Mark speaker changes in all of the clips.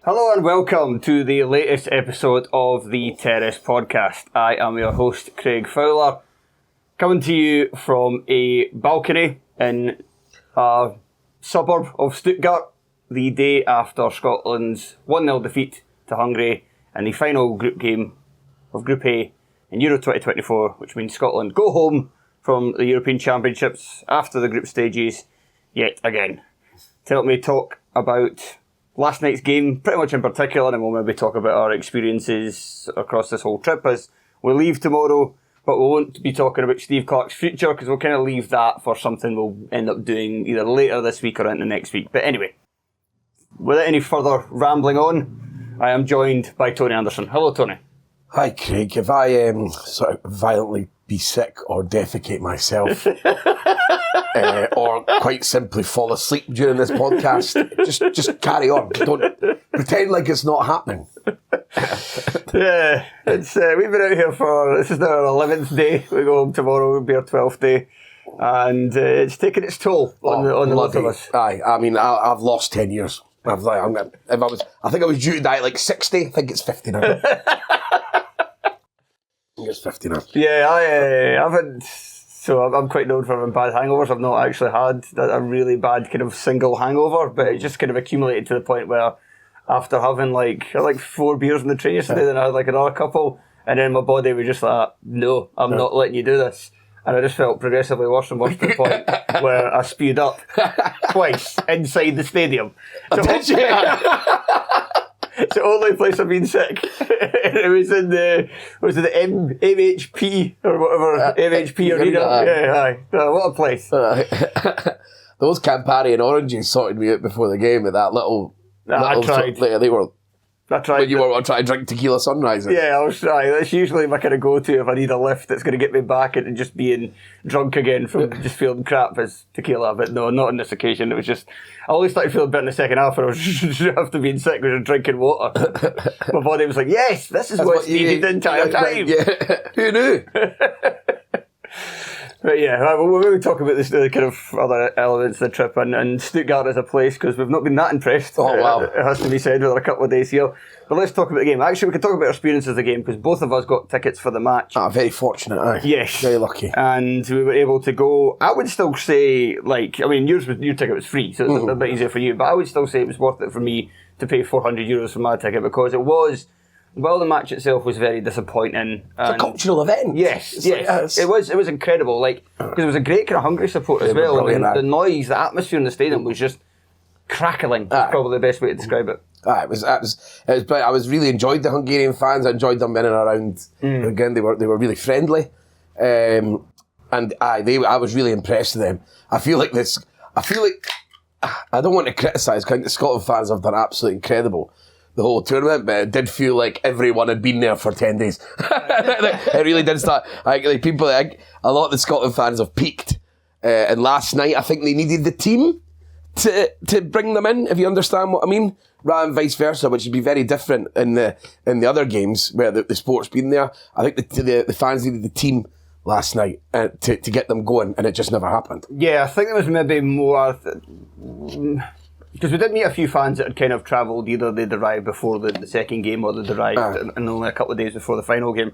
Speaker 1: Hello and welcome to the latest episode of the Terrace Podcast. I am your host, Craig Fowler, coming to you from a balcony in a suburb of Stuttgart the day after Scotland's 1-0 defeat to Hungary in the final group game of Group A in Euro 2024, which means Scotland go home from the European Championships after the group stages yet again. To help me talk about last night's game, pretty much in particular, and we'll maybe talk about our experiences across this whole trip as we leave tomorrow, but we won't be talking about Steve Clarke's future because we'll kind of leave that for something we'll end up doing either later this week or into next week. But anyway, without any further rambling on, I am joined by Tony Anderson. Hello, Tony.
Speaker 2: Hi, Craig. If I sort of violently be sick or defecate myself, or quite simply fall asleep during this podcast, just carry on. Don't pretend like it's not happening.
Speaker 1: Yeah, it's we've been out here this is now our 11th day. We go home tomorrow, it'll be our 12th day. And it's taken its toll on the lot of us.
Speaker 2: Aye, I mean, I've lost 10 years. I think I was due to die at like 60. I think it's 50 now. I think it's 50 now.
Speaker 1: Yeah, I haven't. So I'm quite known for having bad hangovers. I've not actually had a really bad kind of single hangover, but it just kind of accumulated to the point where after having I had like 4 beers in the train yesterday, then I had like another couple, and then my body was just like, no, I'm not letting you do this. And I just felt progressively worse and worse to the point where I spewed up twice inside the stadium. So
Speaker 2: Did you?
Speaker 1: it's the only place I've been sick. It was in the MHP or whatever, MHP arena. Yeah, aye. Oh, what a place.
Speaker 2: Those Campari and oranges sorted me out before the game with that little...
Speaker 1: I tried.
Speaker 2: They were...
Speaker 1: I tried.
Speaker 2: When you were trying to drink tequila sunrises.
Speaker 1: Yeah, I was trying. That's usually my kind of go-to if I need a lift that's going to get me back into just being drunk again from just feeling crap as tequila. But no, not on this occasion. It was just... I only started feeling better in the second half and I was just after being sick because I was drinking water. My body was like, yes, this is what's needed the entire time.
Speaker 2: Yeah. Who knew?
Speaker 1: But yeah, we'll maybe talk about the kind of other elements of the trip and Stuttgart as a place because we've not been that impressed.
Speaker 2: Oh, wow.
Speaker 1: It has to be said with a couple of days here. But let's talk about the game. Actually, we can talk about our experiences of the game because both of us got tickets for the match.
Speaker 2: Very fortunate, aye.
Speaker 1: Yes.
Speaker 2: Very lucky.
Speaker 1: And we were able to go, I would still say, your ticket was free, so it's a bit easier for you, but I would still say it was worth it for me to pay €400 for my ticket because it was... Well, the match itself was very disappointing.
Speaker 2: It's a cultural event.
Speaker 1: Yes. It was incredible. Because it was a great kind of Hungary support as well. And the noise, the atmosphere in the stadium was just crackling. That's probably the best way to describe it.
Speaker 2: It was brilliant. I was really enjoyed the Hungarian fans. I enjoyed them in and around. Again, they were really friendly, and I was really impressed with them. I feel like I don't want to criticise. I think the Scotland fans have done absolutely incredible the whole tournament, but it did feel like everyone had been there for 10 days. It really did start. A lot of the Scotland fans have peaked. And last night, I think they needed the team to bring them in, if you understand what I mean, rather than vice versa, which would be very different in the other games where the sport's been there. I think the fans needed the team last night to get them going, and it just never happened.
Speaker 1: Yeah, I think there was maybe more... Because we did meet a few fans that had kind of travelled, either they'd arrived before the second game or they'd arrived and only a couple of days before the final game,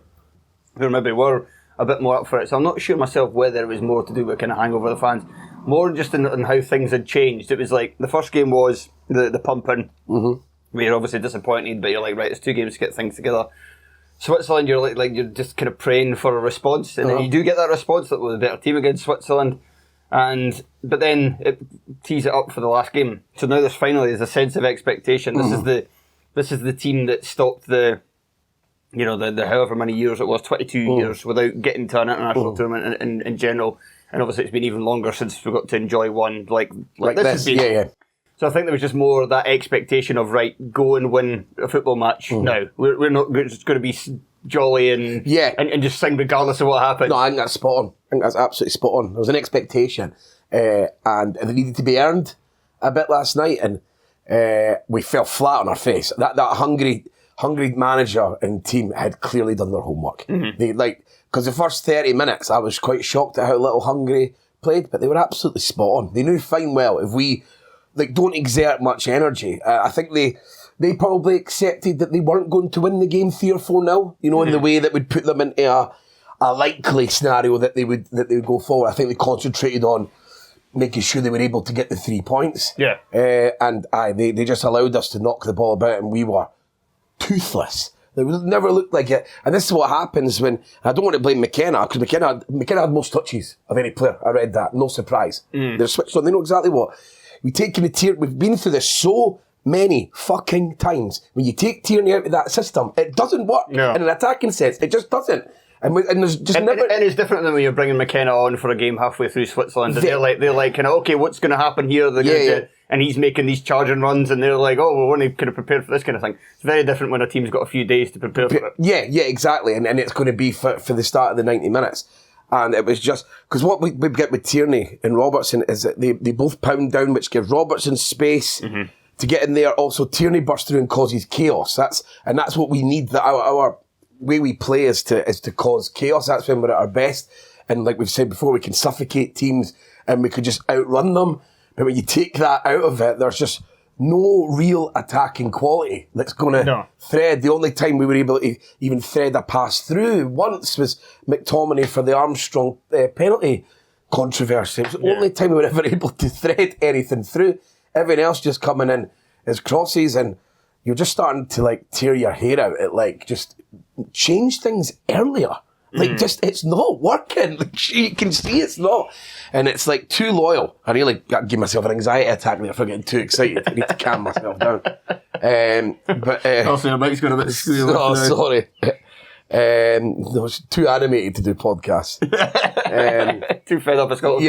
Speaker 1: who maybe were a bit more up for it. So I'm not sure myself whether it was more to do with kind of hangover the fans, more just in how things had changed. It was like the first game was the pumping, where you're obviously disappointed, but you're like, right, it's 2 games to get things together. Switzerland, you're like you're just kind of praying for a response, and then you do get that response that was a better team against Switzerland. But then it tees it up for the last game. So now there's finally a sense of expectation. This is the team that stopped the however many years it was, 22 years without getting to an international tournament in general. And obviously it's been even longer since we got to enjoy one like this has been.
Speaker 2: Yeah.
Speaker 1: So I think there was just more that expectation of, right, go and win a football match now. We're not just going to be jolly and just sing regardless of what happens.
Speaker 2: No, I think that's spot on. I think that's absolutely spot on. There was an expectation, and it needed to be earned a bit last night, and we fell flat on our face. That Hungary manager and team had clearly done their homework. They because the first 30 minutes I was quite shocked at how little Hungary played, but they were absolutely spot on. They knew fine well if we don't exert much energy. I think they probably accepted that they weren't going to win the game 3 or 4-0, you know, in the way that would put them into a likely scenario that they would go forward. I think they concentrated on making sure they were able to get the 3 points.
Speaker 1: Yeah.
Speaker 2: They just allowed us to knock the ball about, and we were toothless. They never looked like it. And this is what happens when, I don't want to blame McKenna, because McKenna had most touches of any player. I read that. No surprise. They're switched on. They know exactly what. We've been through this so many fucking times. When you take Tierney out of that system, it doesn't work.
Speaker 1: No.
Speaker 2: In an attacking sense, it just doesn't. And there's just
Speaker 1: and
Speaker 2: never...
Speaker 1: And it's different than when you're bringing McKenna on for a game halfway through Switzerland, and they're like, kind of, okay, what's going to happen here? They're gonna do, and he's making these charging runs, and they're like, oh, we're only kind of prepared for this kind of thing. It's very different when a team's got a few days to prepare for it.
Speaker 2: Yeah, exactly. And it's going to be for the start of the 90 minutes. And it was just... Because what we get with Tierney and Robertson is that they both pound down, which gives Robertson space to get in there. Also, Tierney bursts through and causes chaos. That's what we need. Our way we play is to cause chaos. That's when we're at our best. And like we've said before, we can suffocate teams and we could just outrun them. But when you take that out of it, there's just no real attacking quality that's going to thread. The only time we were able to even thread a pass through once was McTominay for the Armstrong penalty controversy. It was the only time we were ever able to thread anything through. Everything else just coming in as crosses, and you're just starting to like tear your hair out at like just change things earlier. Like just, it's not working. Like, you can see it's not. And it's like too loyal. I nearly give myself an anxiety attack there for getting too excited. I need to calm myself down.
Speaker 1: Also, your mic's going a bit squealy.
Speaker 2: Oh, sorry. I was too animated to do podcasts.
Speaker 1: Too fed up. It's got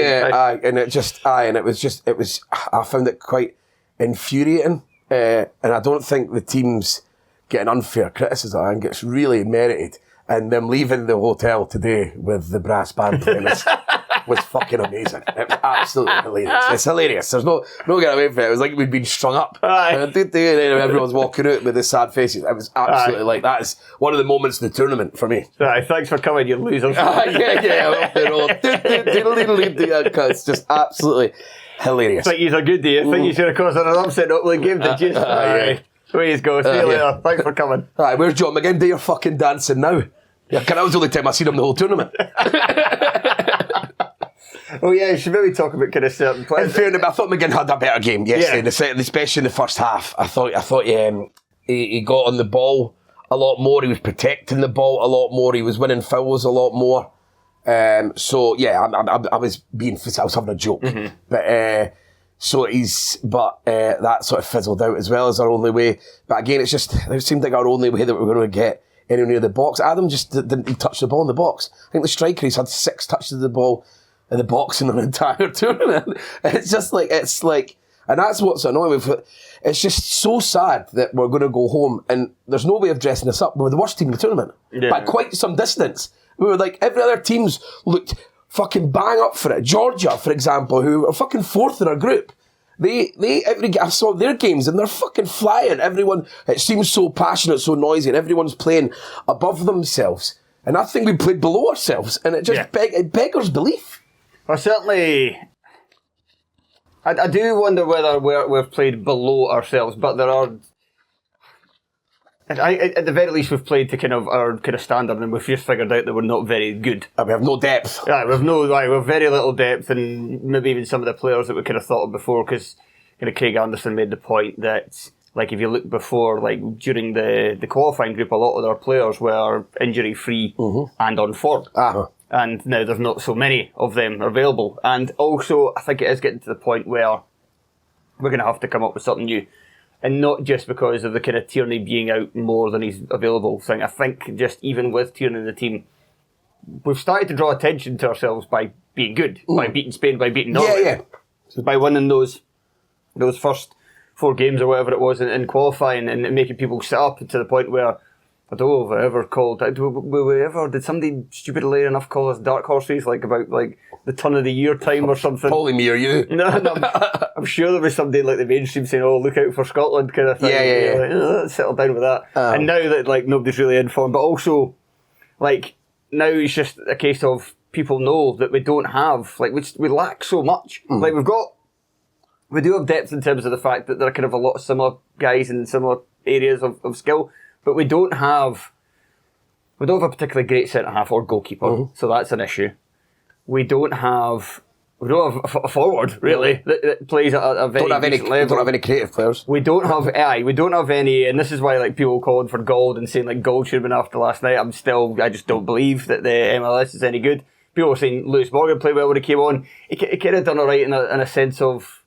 Speaker 2: I found it quite infuriating. And I don't think the team's getting unfair criticism. I think it's really merited. And them leaving the hotel today with the brass band playing was fucking amazing. It was absolutely hilarious. It's hilarious. There's no getting away from it. It was like we'd been strung up. And everyone's walking out with the sad faces. It was absolutely like, that is one of the moments of the tournament for me.
Speaker 1: Right, thanks for coming, you losers.
Speaker 2: Off the road. It's just absolutely hilarious.
Speaker 1: I think he's a good day. I think he's going to cause an upset up the game. Please go. See you later. Thanks for coming.
Speaker 2: Right, where's John McGinn? Do your fucking dancing now. Yeah, that was the only time I've seen him the whole tournament.
Speaker 1: Oh yeah, you should maybe talk about kind of certain players.
Speaker 2: In fairness, I thought McGinn had a better game yesterday, especially in the first half. I thought he got on the ball a lot more. He was protecting the ball a lot more. He was winning fouls a lot more. I was having a joke, but that sort of fizzled out as well as our only way. But again, it seemed like our only way that we were going to get anywhere near the box. Adam just didn't touch the ball in the box. I think the striker, he's had 6 touches of the ball in the box in an entire tournament. It's like, and that's what's annoying. It's just so sad that we're going to go home and there's no way of dressing this up. We were the worst team in the tournament by quite some distance. We were like, every other team's looked fucking bang up for it. Georgia, for example, who are fucking 4th in our group. I saw their games and they're fucking flying. Everyone, it seems so passionate, so noisy, and everyone's playing above themselves. And I think we played below ourselves, and it just it beggars belief.
Speaker 1: Well, certainly, I do wonder whether we've played below ourselves, but there are... at the very least, we've played to kind of our kind of standard, and we've just figured out that we're not very good.
Speaker 2: We have no depth.
Speaker 1: Right, we've very little depth, and maybe even some of the players that we could have thought of before. Because kind of Craig Anderson made the point that, like, if you look before, like during the qualifying group, a lot of our players were injury free and on form, and now there's not so many of them available. And also, I think it is getting to the point where we're going to have to come up with something new. And not just because of the kind of Tierney being out more than he's available thing. I think just even with Tierney in the team, we've started to draw attention to ourselves by being good, by beating Spain, by beating Norway, by winning those first 4 games or whatever it was in qualifying, and making people sit up to the point where, I don't know if I ever called, did somebody stupidly enough call us dark horses, like about like the turn of the year time or something?
Speaker 2: Probably me or you.
Speaker 1: No, I'm sure there was somebody like the mainstream saying, "Oh, look out for Scotland," kind of thing.
Speaker 2: Yeah.
Speaker 1: Like, let's settle down with that. And now that like nobody's really informed, but also like now it's just a case of people know that we don't have, like, we lack so much. Like we've got we do have depth in terms of the fact that there are kind of a lot of similar guys in similar areas of skill, but we don't have a particularly great centre half or goalkeeper, so that's an issue. We don't have a forward really that plays at a very decent level.
Speaker 2: Don't have any creative players.
Speaker 1: We don't have any, and this is why like people calling for Gold and saying like Gold should have been after last night. I just don't believe that the MLS is any good. People were saying Lewis Morgan played well when he came on. He could have done alright in a sense of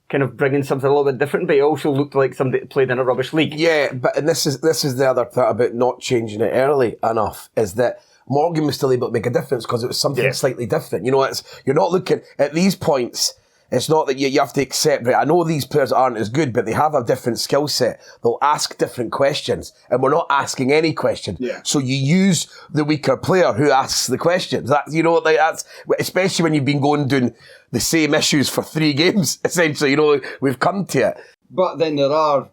Speaker 1: kind of bringing something a little bit different, but he also looked like somebody that played in a rubbish league.
Speaker 2: Yeah, and this is the other part about not changing it early enough, is that Morgan was still able to make a difference because it was something slightly different. You know, you're not looking at these points. It's not that you have to accept, right, I know these players aren't as good, but they have a different skill set. They'll ask different questions, and we're not asking any question. Yeah. So you use the weaker player who asks the questions. That's especially when you've been doing the same issues for 3 games, essentially. You know, we've come to it.
Speaker 1: But then there are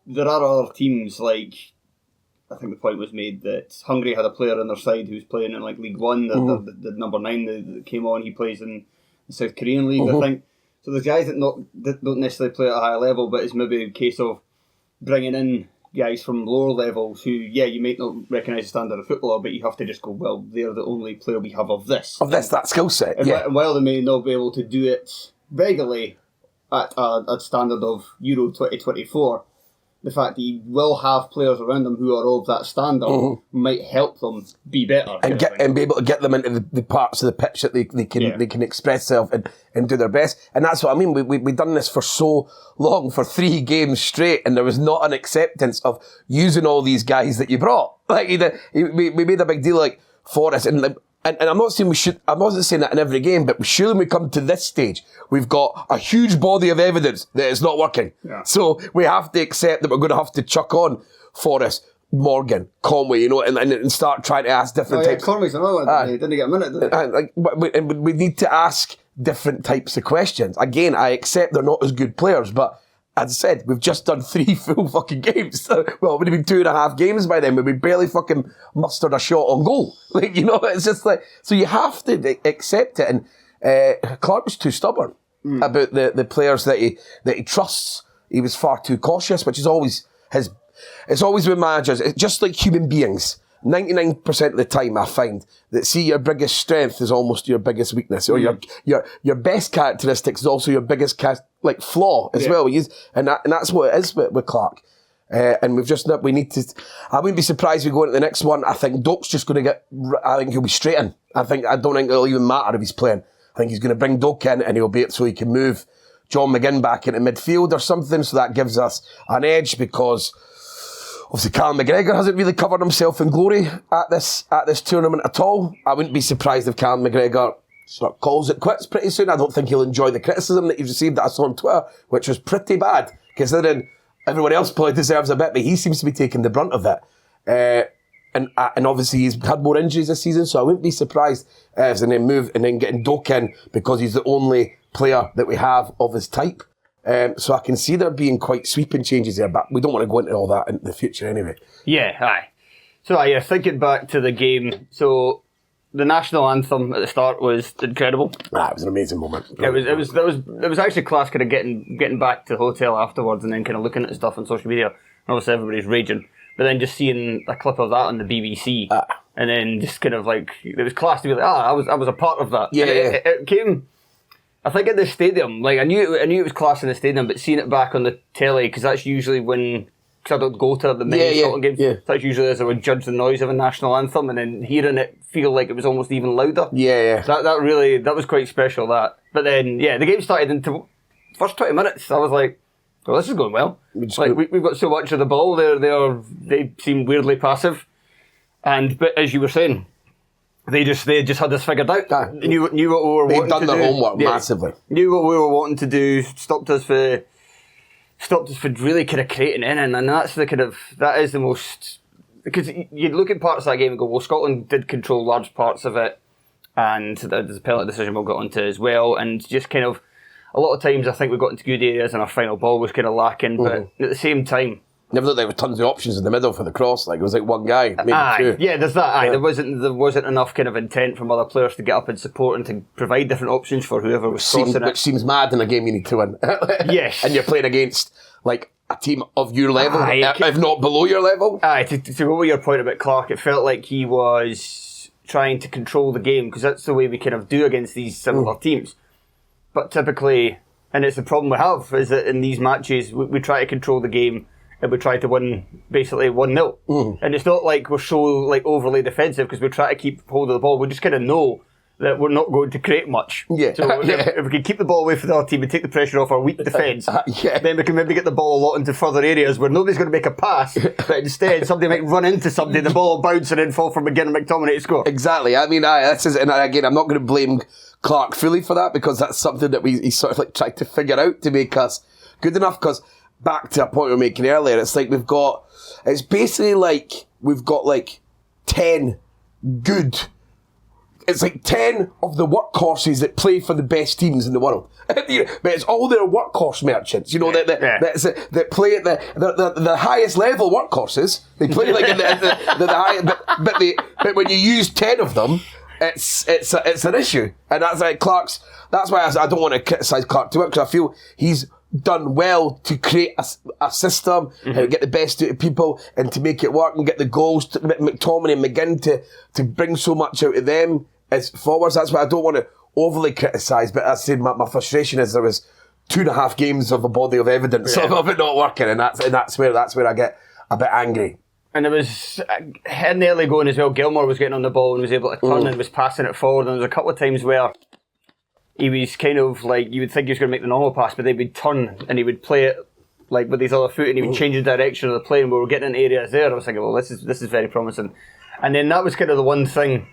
Speaker 1: other teams, like, I think the point was made that Hungary had a player on their side who was playing in like League One, the number 9 that came on, he plays in the South Korean League, I think. So there's guys that don't necessarily play at a high level, but it's maybe a case of bringing in guys from lower levels who, you might not recognise the standard of footballer, but you have to just go, well, they're the only player we have of this.
Speaker 2: That skill set,
Speaker 1: and while they may not be able to do it regularly at a standard of Euro 2024, the fact that you will have players around them who are of that standard might help them be better.
Speaker 2: And be able to get them into the parts of the pitch that they can express themselves and do their best. And that's what I mean. We've done this for so long, for 3 games straight, and there was not an acceptance of using all these guys that you brought. Like we made a big deal like Forrest, and I'm not saying I'm not saying that in every game, but surely when we come to this stage, we've got a huge body of evidence that it's not working. Yeah. So we have to accept that we're going to have to chuck on Forrest, Morgan, Conway, and start trying to ask different types.
Speaker 1: Conway's another one, he didn't get a minute, did he?
Speaker 2: We need to ask different types of questions. Again, I accept they're not as good players, but as I said, we've just done 3 full fucking games. Well, it would have been 2.5 games by then, but we barely fucking mustered a shot on goal. It's just like, so you have to accept it. And Clark was too stubborn about the players that he trusts. He was far too cautious, which is always it's always with managers. It's just like human beings. 99% of the time, I find that your biggest strength is almost your biggest weakness, or your best characteristic is also your biggest flaw as well. And that's what it is with Clark. And we need to. I wouldn't be surprised if we go into the next one. I think Doak's just going to get. I think he'll be straight in. I don't think it'll even matter if he's playing. I think he's going to bring Doak in, and he'll be it so he can move John McGinn back into midfield or something. So that gives us an edge, because obviously Callum McGregor hasn't really covered himself in glory at this tournament at all. I wouldn't be surprised if Callum McGregor sort of calls it quits pretty soon. I don't think he'll enjoy the criticism that he's received that I saw on Twitter, which was pretty bad, considering everyone else probably deserves a bit, but he seems to be taking the brunt of it. And obviously he's had more injuries this season, so I wouldn't be surprised if they move and then getting Doak in, because he's the only player that we have of his type. So I can see there being quite sweeping changes there, but we don't want to go into all that in the future anyway.
Speaker 1: Yeah, aye. So thinking back to the game, so the national anthem at the start was incredible.
Speaker 2: It was an amazing moment.
Speaker 1: It was actually class, kind of getting back to the hotel afterwards and then kind of looking at stuff on social media. And obviously everybody's raging, but then just seeing a clip of that on the BBC, and then just kind of like, it was class to be like, I was a part of that.
Speaker 2: Yeah,
Speaker 1: it came. I think at the stadium, like I knew it was class in the stadium, but seeing it back on the telly, because that's usually when, because I don't go to the many Scotland games, that's usually as I would judge the noise of a national anthem, and then hearing it feel like it was almost even louder.
Speaker 2: Yeah.
Speaker 1: That was quite special, that. But then, the game started into first 20 minutes, I was like, well, this is going well. We've got so much of the ball, they seem weirdly passive. But as you were saying, They just had this figured out. They knew what we were wanting to do.
Speaker 2: They've done their homework massively.
Speaker 1: Knew what we were wanting to do. Stopped us for really kind of creating in, and that is the most, because you look at parts of that game and go, well, Scotland did control large parts of it, and there's a penalty decision we'll get onto as well, and just kind of a lot of times I think we got into good areas and our final ball was kind of lacking, but at the same time,
Speaker 2: Never thought there were tons of options in the middle for the cross. Like, it was like one guy, maybe two.
Speaker 1: Yeah, there's that. There wasn't enough kind of intent from other players to get up and support and to provide different options for whoever was crossing it.
Speaker 2: Which seems mad in a game you need to win.
Speaker 1: Yes.
Speaker 2: And you're playing against, like, a team of your level, if not below your level.
Speaker 1: To go with your point about Clark, it felt like he was trying to control the game, because that's the way we kind of do against these similar teams. But typically, and it's the problem we have, is that in these matches, we try to control the game, and we try to win basically 1-0. And it's not like we're so like overly defensive because we try to keep hold of the ball. We just kind of know that we're not going to create much.
Speaker 2: Yeah.
Speaker 1: So if we can keep the ball away from the other team and take the pressure off our weak defence, then we can maybe get the ball a lot into further areas where nobody's going to make a pass, but instead somebody might run into somebody, the ball will bounce and then fall from McGinn and McTominay to score.
Speaker 2: Exactly. I mean, and again, I'm not going to blame Clark fully for that, because that's something that he sort of like tried to figure out to make us good enough. Because back to a point we were making earlier, it's like it's basically like we've got like 10 good. It's like 10 of the workhorses that play for the best teams in the world. But it's all their workhorse merchants, that play at the highest level workhorses. They play like in the high, but when you use 10 of them, it's an issue. And that's like that's why I don't want to criticise Clark too much, because I feel he's done well to create a system and get the best out of people and to make it work and get the goals to McTominay and McGinn to bring so much out of them as forwards. That's why I don't want to overly criticise, but I said my frustration is there was 2.5 games of a body of evidence of it not working, and that's where I get a bit angry.
Speaker 1: And it was in the early going as well. Gilmore was getting on the ball and was able to turn and was passing it forward, and there was a couple of times where he was kind of like, you would think he was going to make the normal pass, but they would turn and he would play it like with his other foot, and he would change the direction of the play, and we were getting in areas there. I was thinking, well, this is very promising. And then that was kind of the one thing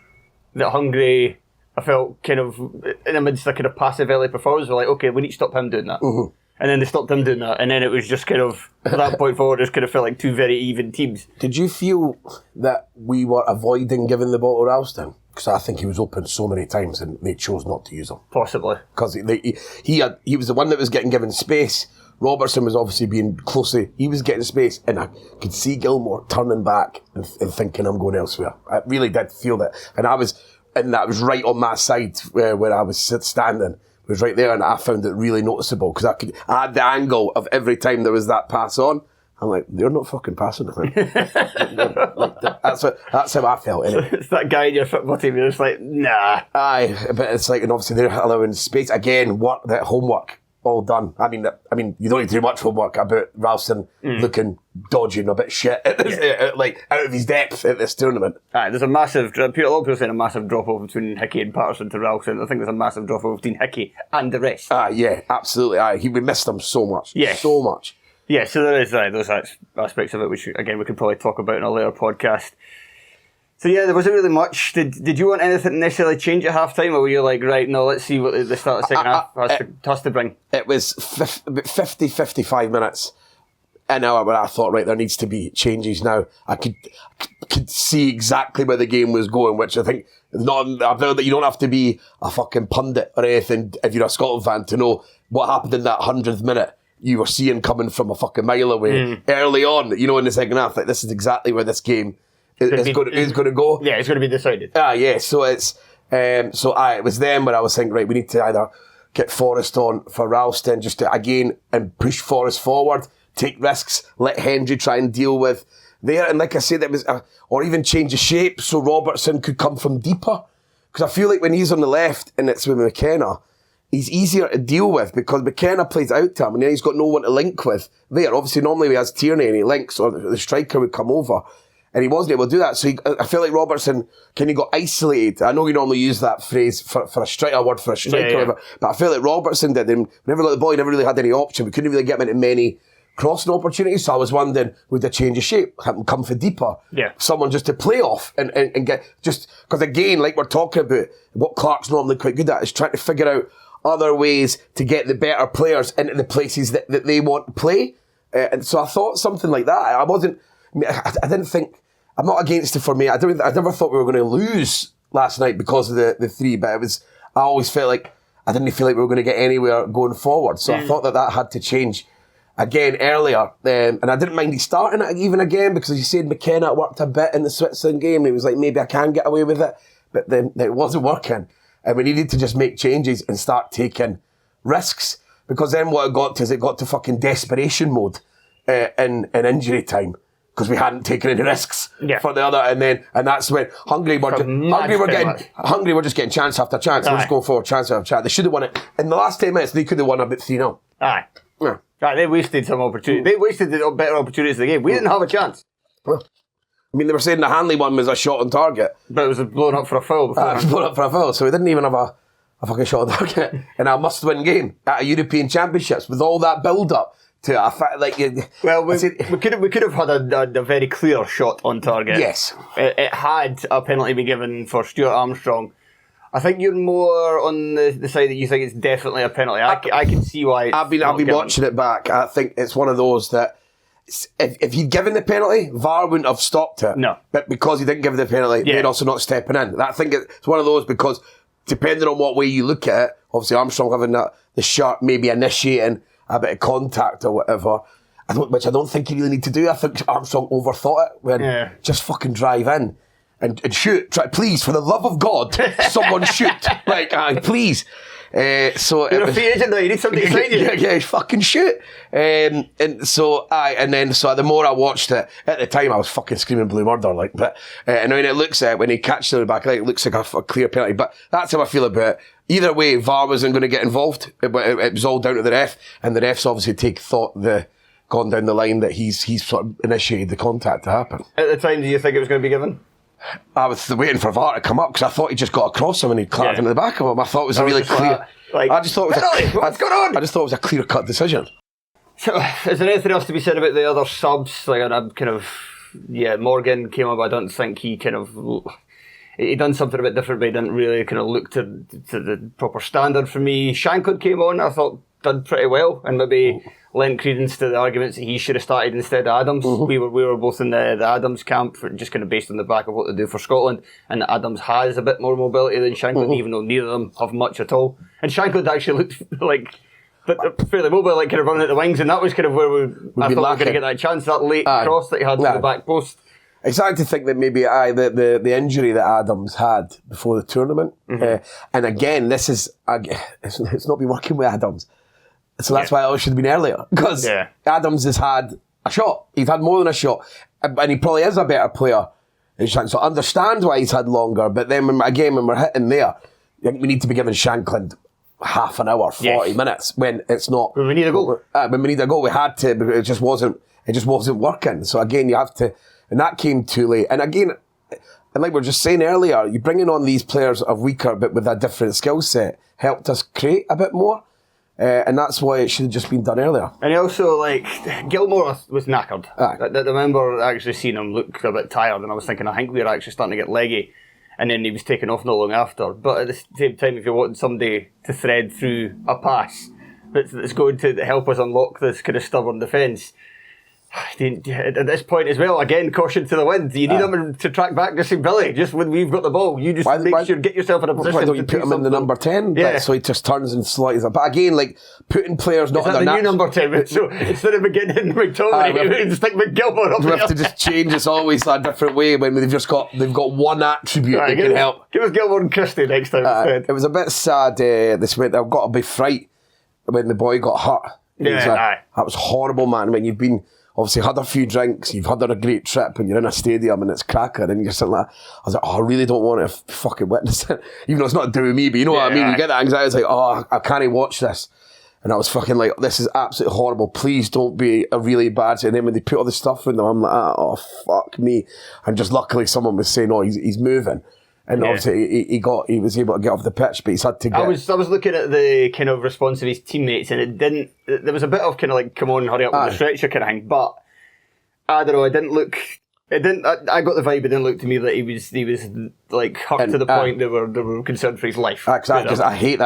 Speaker 1: that Hungary, I felt kind of in amidst a kind of passive early performance, we're like, okay, we need to stop him doing that. And then they stopped him doing that, and then it was just kind of, from that point forward, it just kind of felt like two very even teams.
Speaker 2: Did you feel that we were avoiding giving the ball to Ralston? Because I think he was open so many times and they chose not to use him.
Speaker 1: Possibly. Because
Speaker 2: he was the one that was getting given space. Robertson was obviously being closely. He was getting space, and I could see Gilmore turning back and thinking, I'm going elsewhere. I really did feel that. And that was right on my side where I was standing. It was right there, and I found it really noticeable because I had the angle of every time there was that pass on. I'm like, they're not fucking passing it, man. That's how I felt, innit?
Speaker 1: It's that guy in your football team, you're just like, nah.
Speaker 2: Aye, but it's like, and obviously they're allowing space. Again, that homework all done. I mean, you don't need to do much homework about Ralston looking dodgy and a bit shit, like out of his depth at this tournament.
Speaker 1: Aye, there's a massive, a lot of people saying a massive drop-off between Hickey and Patterson to Ralston. I think there's a massive drop-off between Hickey and the rest.
Speaker 2: Yeah, absolutely. We missed him so much.
Speaker 1: Yeah.
Speaker 2: So much.
Speaker 1: Yeah, so there is those aspects of it, which, again, we could probably talk about in a later podcast. So, yeah, there wasn't really much. Did you want anything to necessarily change at half-time, or were you like, right, no, let's see what the start of the second half has to bring?
Speaker 2: It was 55 minutes, an hour, where I thought, right, there needs to be changes now. I could see exactly where the game was going, which I think is not, I've learned that you don't have to be a fucking pundit or anything if you're a Scotland fan to know what happened in that 100th minute. You were seeing coming from a fucking mile away early on, in the second half. Like, this is exactly where this game is going to go.
Speaker 1: Yeah, it's going to be decided.
Speaker 2: Yeah. So it's it was then where I was thinking, right, we need to either get Forrest on for Ralston just to again and push Forrest forward, take risks, let Hendry try and deal with there, and like I said, it was or even change the shape so Robertson could come from deeper, because I feel like when he's on the left and it's with McKenna, he's easier to deal with because McKenna plays out to him and then he's got no one to link with there. Obviously, normally he has Tierney and he links, or the striker would come over, and he wasn't able to do that. So I feel like Robertson kind of got isolated. I know you normally use that phrase for a striker, a word for a striker, whatever, but I feel like Robertson did. And whenever got the ball, he never really had any option. We couldn't really get him into many crossing opportunities. So I was wondering, would the change of shape have him come for deeper?
Speaker 1: Yeah. Someone
Speaker 2: just to play off and get, just because again, like we're talking about, what Clark's normally quite good at is trying to figure out other ways to get the better players into the places that they want to play. And so I thought something like that. I didn't think, I'm not against it for me. I never thought we were going to lose last night because of the three, but I always felt like, I didn't feel like we were going to get anywhere going forward. So I thought that had to change. again earlier, and I didn't mind he starting it even again because he said McKenna worked a bit in the Switzerland game. He was like, maybe I can get away with it, but then it wasn't working, and we needed to just make changes and start taking risks, because then what it got to is it got to fucking desperation mode in injury time, because we hadn't taken any risks for the other, and that's when Hungary were just getting chance after chance. They were just going for chance after chance. They should have won it in the last 10 minutes. They could have won about 3-0.
Speaker 1: Aye.
Speaker 2: Yeah.
Speaker 1: Right, they wasted some opportunity. They wasted the better opportunities of the game. We didn't have a chance.
Speaker 2: Well, I mean, they were saying the Hanley one was a shot on target,
Speaker 1: but it was blown up for a foul.
Speaker 2: It was blown up for a foul, so we didn't even have a fucking shot on target in a must-win game at a European Championships with all that build-up to a
Speaker 1: well, we could have had a very clear shot on target.
Speaker 2: Yes,
Speaker 1: it had a penalty been given for Stuart Armstrong. I think you're more on the side that you think it's definitely a penalty. I can see why. I've been
Speaker 2: watching it back. I think it's one of those that if he'd given the penalty, VAR wouldn't have stopped it.
Speaker 1: No,
Speaker 2: but because he didn't give the penalty, they'd also not stepping in. I think it's one of those, because depending on what way you look at it, obviously Armstrong having the shirt, maybe initiating a bit of contact or whatever, which I don't think you really need to do. I think Armstrong overthought it when just fucking drive in and shoot. Please, for the love of God, someone shoot. Like, please. So
Speaker 1: you're a free agent now, you need somebody to sign you.
Speaker 2: Yeah, fucking shoot. And so the more I watched it, at the time I was fucking screaming blue murder, like, but and when it looks at when he catches it in the back, like, it looks like a clear penalty. But that's how I feel about it. Either way, VAR wasn't going to get involved. It was all down to the ref, and the refs obviously gone down the line that he's sort of initiated the contact to happen.
Speaker 1: At the time, do you think it was going to be given?
Speaker 2: I was waiting for VAR to come up, because I thought he just got across him and he clapped into the back of him. I thought it was a really clear. I just thought it was
Speaker 1: what's going on?
Speaker 2: I just thought it was a clear-cut decision.
Speaker 1: So, is there anything else to be said about the other subs? Like, I'm Morgan came up. I don't think he he done something a bit different, but he didn't really kind of look to the proper standard for me. Shankland came on. I thought did pretty well, and maybe lent credence to the arguments that he should have started instead of Adams. We were both in the Adams camp, just kind of based on the back of what they do for Scotland, and Adams has a bit more mobility than Shankland, even though neither of them have much at all. And Shankland actually looked like fairly mobile, like kind of running at the wings, and that was kind of where I thought we were going to get that chance, that late cross that he had to the back post.
Speaker 2: It's starting to think that maybe the injury that Adams had before the tournament, and again, this is it's not been working with Adams. So that's why it should have been earlier, because Adams has had a shot. He's had more than a shot, and he probably is a better player. So I understand why he's had longer, but then when we're hitting there, we need to be giving Shankland half an hour, 40 minutes, when it's not.
Speaker 1: When we need a goal.
Speaker 2: When we need a goal, we had to, but it just wasn't working. So again, you have to, and that came too late. And again, and like we were just saying earlier, you bringing on these players of weaker but with a different skill set helped us create a bit more. And that's why it should have just been done earlier.
Speaker 1: And also, Gilmore was knackered. I remember actually seeing him look a bit tired, and I was thinking, I think we were actually starting to get leggy. And then he was taken off not long after. But at the same time, if you're wanting somebody to thread through a pass that's going to help us unlock this kind of stubborn defence, at this point as well, again, caution to the wind. You need him to track back to say, Billy, just when we've got the ball, you just get yourself in a position.
Speaker 2: Why don't you put him in the number 10? So he just turns and slides it. But again, putting players not in their
Speaker 1: new number 10? So instead of beginning McTominay, we stick McGilmore up.
Speaker 2: We have to just change. It's always a different way when they've got one attribute that can help.
Speaker 1: Give us Gilmore and Christie next time instead.
Speaker 2: It was a bit sad this week. I've got a big fright when the boy got hurt. That was horrible, man. When you've been obviously had a few drinks, you've had a great trip, and you're in a stadium and it's cracking, and you're sitting like, I was like, I really don't want to fucking witness it, even though it's not doing me, but you know what I mean? You get that anxiety, it's like, I can't watch this. And I was fucking like, this is absolutely horrible. Please don't be a really bad. And then when they put all the stuff in them, I'm like, oh, fuck me. And just luckily someone was saying, oh, he's moving. And obviously he was able to get off the pitch, but he's had to get...
Speaker 1: I was looking at the kind of response of his teammates, and there was a bit of kind of like, come on, hurry up with the stretcher kind of thing, but I don't know, I got the vibe, it didn't look to me that he was like hurt to the point they were concerned for his life.
Speaker 2: Exactly, I hate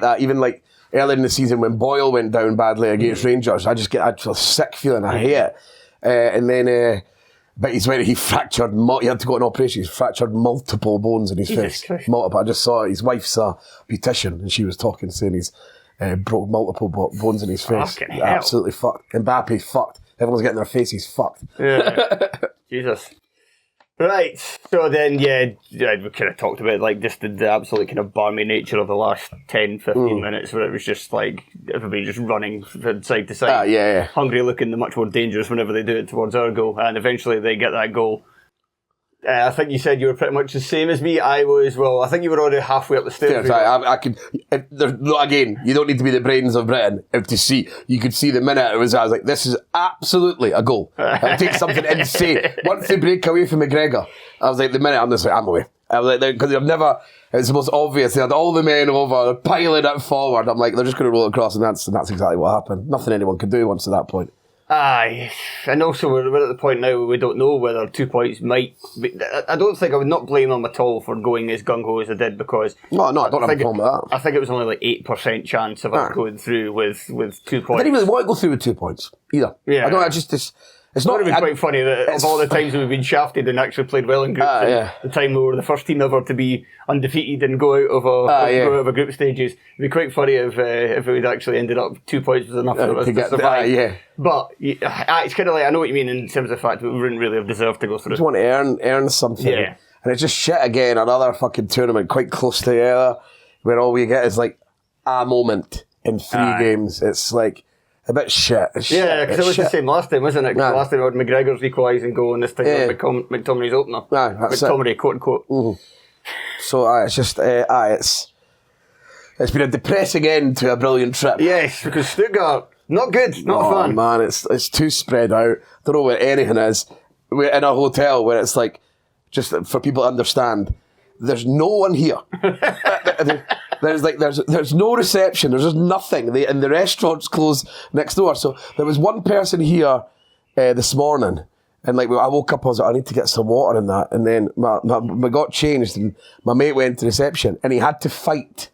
Speaker 2: that. Even like earlier in the season when Boyle went down badly against Rangers, I feel a sick feeling, I hate it. And then... But he fractured, he had to go on operation, he's fractured multiple bones in his face. Multiple. I just saw his wife's a beautician, and she was talking, saying broke multiple bones in his face.
Speaker 1: Fucking hell.
Speaker 2: Absolutely fucked. Mbappe's fucked. Everyone's getting their faces fucked.
Speaker 1: Yeah. Jesus. Right, so then, we kind of talked about like just the absolute kind of barmy nature of the last 10, 15 minutes where it was just like everybody just running from side to side. Hungary looking much more dangerous whenever they do it towards our goal, and eventually they get that goal. I think you said you were pretty much the same as me. I think you were already halfway up the stairs.
Speaker 2: I could. Again, you don't need to be the brains of Britain to see. You could see the minute I was like, this is absolutely a goal. It'll take something insane. Once they break away from McGregor, I was like, the minute I'm just like, I'm away. I was like, because I've never. It's the most obvious. They had all the men over, they're piling it forward. I'm like, they're just going to roll across, and that's exactly what happened. Nothing anyone could do once to that point.
Speaker 1: Aye, and also we're at the point now where we don't know whether 2 points might be, I don't think I would not blame them at all for going as gung-ho as they did, because
Speaker 2: no, I don't have a problem with that.
Speaker 1: I think it was only like 8% chance of us going through with 2 points.
Speaker 2: I didn't really want to go through with 2 points either.
Speaker 1: Yeah.
Speaker 2: I don't. It's not
Speaker 1: been quite funny that of all the times we've been shafted and actually played well in groups, the time we were the first team ever to be undefeated and go out of a group stages, it'd be quite funny if we'd actually ended up 2 points was enough for us to survive. But it's kind of like, I know what you mean in terms of the fact that we wouldn't really have deserved to go through.
Speaker 2: You just want to earn something. Yeah. And it's just shit again, another fucking tournament quite close together, where all we get is like a moment in 3 games. It's like a bit shit.
Speaker 1: Because it was the same last time, wasn't it? Last time we had McGregor's equalising goal, and this time we had McTominay's opener. McTominay, quote unquote. Mm-hmm.
Speaker 2: So it's just it's been a depressing end to a brilliant trip.
Speaker 1: Yes, because Stuttgart, not good, not fun.
Speaker 2: Man, it's too spread out. Don't know where anything is. We're in a hotel where it's like, just for people to understand, there's no one here. There's no reception. There's just nothing. And the restaurant's closed next door. So there was one person here this morning, and like I woke up, I was like, I need to get some water and that. And then my got changed, and my mate went to reception, and he had to fight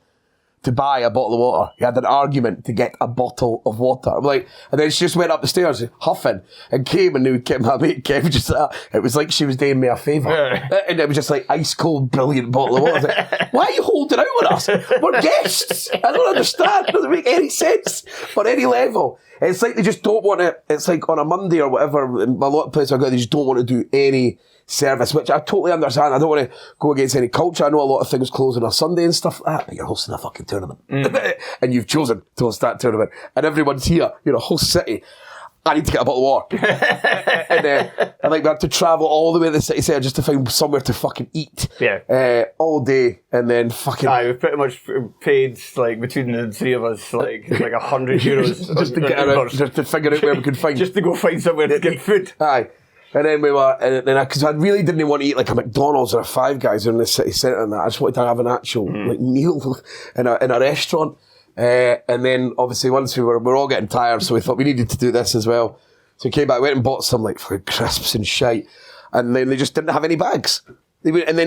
Speaker 2: to buy a bottle of water. He had an argument to get a bottle of water. I'm like, and then she just went up the stairs huffing and came, and my mate Kev just it was like she was doing me a favour. And it was just like ice cold, brilliant bottle of water. I was like, why are you holding out with us? We're guests. I don't understand. It doesn't make any sense on any level. It's like they just don't want to, it's like on a Monday or whatever, in a lot of places I go, they just don't want to do any service, which I totally understand. I don't want to go against any culture. I know a lot of things close on a Sunday and stuff like that, but you're hosting a fucking tournament. And you've chosen to host that tournament, and everyone's here. You're a host city. I need to get a bottle of water. and I think we had to travel all the way to the city centre just to find somewhere to fucking eat. All day, and then fucking...
Speaker 1: we pretty much paid, like, between the 3 of us, like €100
Speaker 2: just to get around, just to figure out where we could find...
Speaker 1: just to go find somewhere to get food.
Speaker 2: And then we were, because I really didn't want to eat like a McDonald's or a Five Guys in the city centre and that. I just wanted to have an actual like meal in a restaurant. And then obviously once we're all getting tired, so we thought we needed to do this as well. So we came back, went and bought some like fucking crisps and shite, and then they just didn't have any bags. They wouldn't, and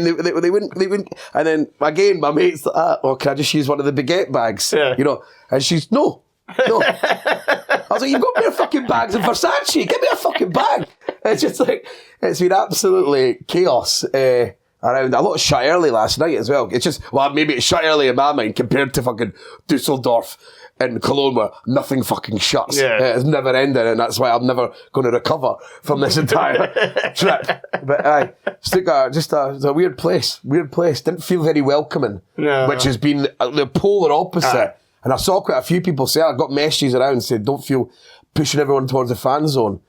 Speaker 2: then again my mate's like, can I just use one of the baguette bags? You know, and she's no. I was like, you've got me a fucking bags in Versace. Give me a fucking bag. It's just like, it's been absolutely chaos around. A lot of shut early last night as well. It's just, well, maybe it's shut early in my mind compared to fucking Dusseldorf and Cologne where nothing fucking shuts. It's never ending, and that's why I'm never going to recover from this entire trip. But Stuttgart, just a weird place. Didn't feel very welcoming, which has been the polar opposite. And I saw quite a few people say, I got messages around saying, don't feel pushing everyone towards the fan zone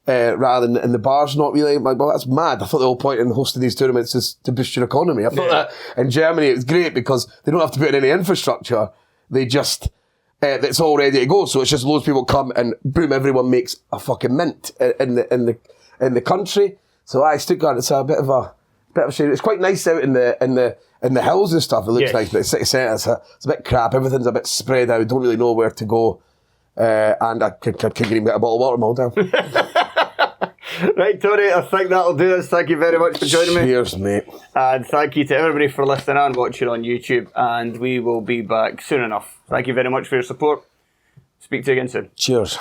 Speaker 2: rather than in the bars. Not really. I'm like, well, that's mad. I thought the whole point in hosting these tournaments is to boost your economy. I thought that in Germany it was great because they don't have to put in any infrastructure. They just, it's all ready to go. So it's just loads of people come and boom, everyone makes a fucking mint in the country. So Stuttgart, it's a bit of a shame. It's quite nice out in the hills and stuff. It looks nice, but the city centre, it's a bit crap. Everything's a bit spread out. Don't really know where to go. And I could even get a bottle of water all down.
Speaker 1: Right, Tony, I think that'll do us. Thank you very much for joining me.
Speaker 2: Cheers, mate.
Speaker 1: And thank you to everybody for listening and watching on YouTube. And we will be back soon enough. Thank you very much for your support. Speak to you again soon.
Speaker 2: Cheers.